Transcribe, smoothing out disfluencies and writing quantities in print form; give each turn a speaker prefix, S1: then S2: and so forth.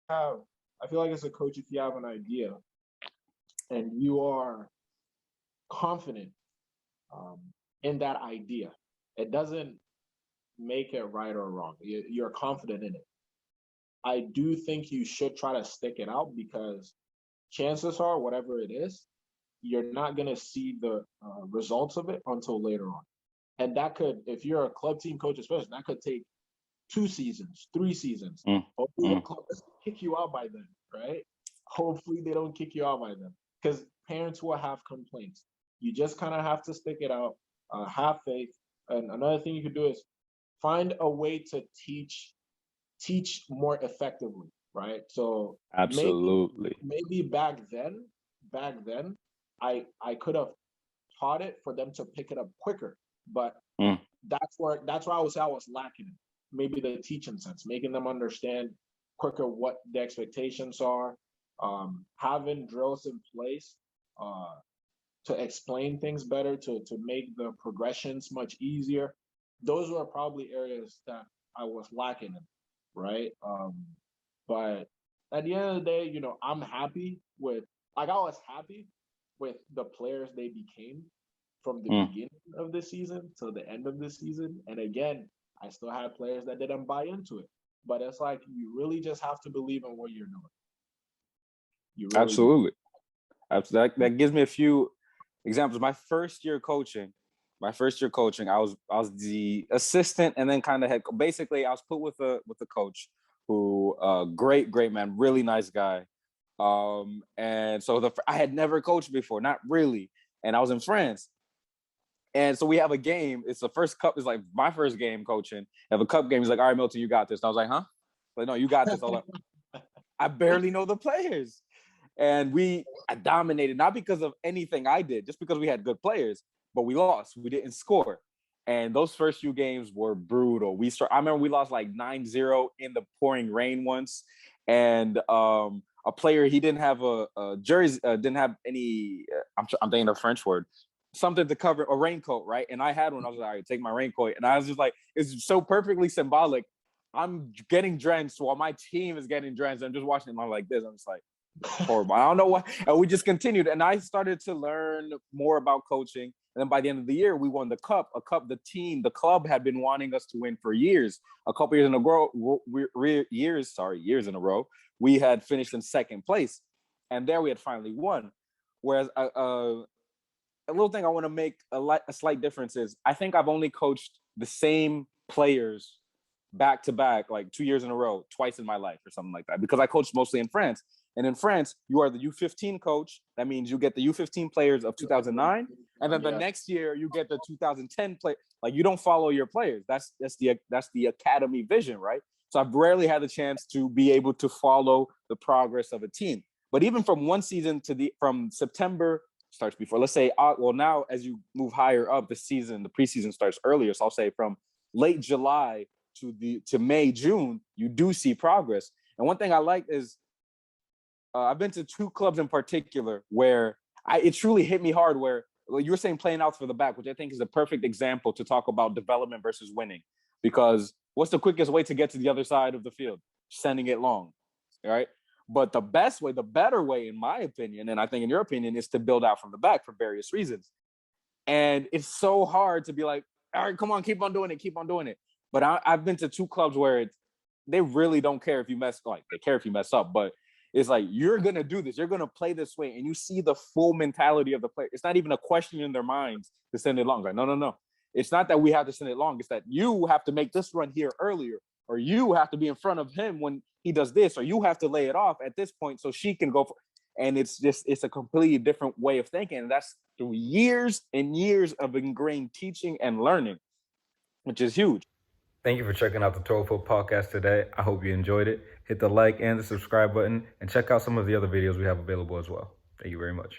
S1: have, I feel like as a coach, if you have an idea and you are confident in that idea, it doesn't make it right or wrong. You're confident in it. I do think you should try to stick it out because chances are, whatever it is, you're not going to see the results of it until later on. And that could, if you're a club team coach, especially, that could take 2 seasons, 3 seasons. Hopefully the club doesn't kick you out by then, right? Hopefully they don't kick you out by then. Because parents will have complaints. You just kind of have to stick it out, have faith. And another thing you could do is find a way to teach more effectively, right? So
S2: absolutely,
S1: maybe back then, I could have taught it for them to pick it up quicker, but that's where I would say I was lacking. Maybe the teaching sense, making them understand quicker what the expectations are, having drills in place to explain things better, to make the progressions much easier. Those were probably areas that I was lacking in, right? But at the end of the day, you know, I'm happy with, like, I was happy with the players they became from the beginning of the season to the end of the season. And again, I still had players that didn't buy into it. But it's like, you really just have to believe in what you're doing. Really
S2: absolutely. That gives me a few examples. My first year coaching, I was the assistant and then kind of head. Basically, I was put with a coach who, great man, really nice guy. And so I had never coached before, not really. And I was in France. And so we have a game. It's the first cup. It's like my first game coaching. Have a cup game. He's like, all right, Milton, you got this. And I was like, huh? Like, no, you got this. I was like, I barely know the players. And I dominated, not because of anything I did, just because we had good players, but we lost. We didn't score. And those first few games were brutal. I remember we lost like 9-0 in the pouring rain once. And a player, he didn't have a jersey, didn't have any, I'm thinking of a French word, something to cover, a raincoat, right? And I had one. I was like, all right, take my raincoat. And I was just like, it's so perfectly symbolic. I'm getting drenched while my team is getting drenched. I'm just watching them. I'm like this. I'm just like, horrible. I don't know why. And we just continued. And I started to learn more about coaching. And then by the end of the year, we won the cup. The club had been wanting us to win for years. A couple years in a row, years in a row, we had finished in second place. And there we had finally won. Whereas a little thing I want to make a slight difference is I think I've only coached the same players back to back, like 2 years in a row, twice in my life or something like that, because I coached mostly in France. And in France, you are the U15 coach. That means you get the U15 players of 2009. And then the next year you get the 2010 play. Like, you don't follow your players. That's the academy vision, right? So I've rarely had the chance to be able to follow the progress of a team. But even from one season from September starts before, let's say, now as you move higher up the season, the preseason starts earlier. So I'll say from late July to May, June, you do see progress. And one thing I like is I've been to 2 clubs in particular where it truly hit me hard, where you were saying playing out for the back, which I think is a perfect example to talk about development versus winning. Because what's the quickest way to get to the other side of the field? Sending it long, right? But the best way, the better way, in my opinion, and I think in your opinion, is to build out from the back for various reasons. And it's so hard to be like, all right, come on, keep on doing it. But I've been to 2 clubs where they really don't care if you mess, like they care if you mess up, but it's like, you're going to do this. You're going to play this way. And you see the full mentality of the player. It's not even a question in their minds to send it long. Like, no. It's not that we have to send it long. It's that you have to make this run here earlier, or you have to be in front of him when he does this, or you have to lay it off at this point so she can go. And it's a completely different way of thinking. And that's through years and years of ingrained teaching and learning, which is huge.
S3: Thank you for checking out the ToroFoot Podcast today. I hope you enjoyed it. Hit the like and the subscribe button, and check out some of the other videos we have available as well. Thank you very much.